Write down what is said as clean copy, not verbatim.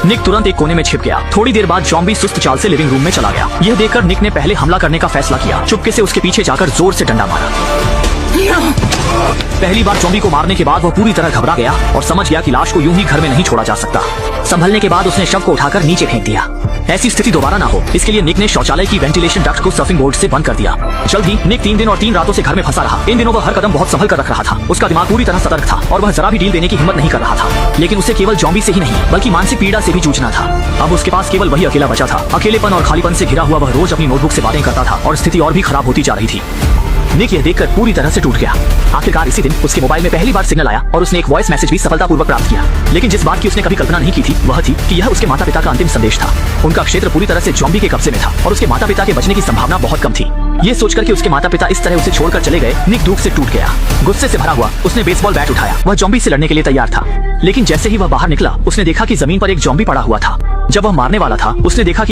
निक तुरंत एक कोने में छिप गया। थोड़ी देर बाद जॉम्बी सुस्त चाल से लिविंग रूम में चला गया। यह देखकर निक ने पहले हमला करने का फैसला किया। चुपके से उसके पीछे जाकर जोर से डंडा मारा। पहली बार जॉम्बी को मारने के बाद वह पूरी तरह घबरा गया और समझ गया कि लाश को यूं ही घर में नहीं छोड़ा जा सकता। संभलने के बाद उसने शव को उठाकर नीचे फेंक दिया। ऐसी स्थिति दोबारा ना हो, इसके लिए निक ने शौचालय की वेंटिलेशन डक्ट को सर्फिंग बोर्ड से बंद कर दिया। जल्द ही निक 3 दिन और 3 रातों से घर में फंसा रहा। इन दिनों वह हर कदम बहुत संभल कर रख रहा था। उसका दिमाग पूरी तरह सतर्क था और वह जरा भी डील देने की हिम्मत नहीं कर रहा था। लेकिन उसे केवल जॉम्बी से ही नहीं बल्कि मानसिक पीड़ा से भी जूझना था। अब उसके पास केवल वही अकेला बचा था। अकेलेपन और खालीपन से घिरा हुआ वह रोज अपनी नोटबुक से बातें करता था और स्थिति और भी खराब होती जा रही थी। निक यह देखकर पूरी तरह से टूट गया। आखिरकार इसी दिन उसके मोबाइल में पहली बार सिग्नल आया और उसने एक वॉइस मैसेज भी सफलतापूर्वक प्राप्त किया। लेकिन जिस बात की उसने कभी कल्पना नहीं की थी वह थी कि यह उसके माता पिता का अंतिम संदेश था। उनका क्षेत्र पूरी तरह से जॉम्बी के कब्जे में था और उसके माता पिता के बचने की संभावना बहुत कम थी। ये सोचकर कि उसके माता पिता इस तरह उसे छोड़कर चले गए, निक दुख से टूट गया। गुस्से से भरा हुआ उसने बेसबॉल बैट उठाया। वह जॉम्बी से लड़ने के लिए तैयार था। लेकिन जैसे ही वह बाहर निकला उसने देखा कि जमीन पर एक जॉम्बी पड़ा हुआ था। जब वह मारने वाला था उसने देखा कि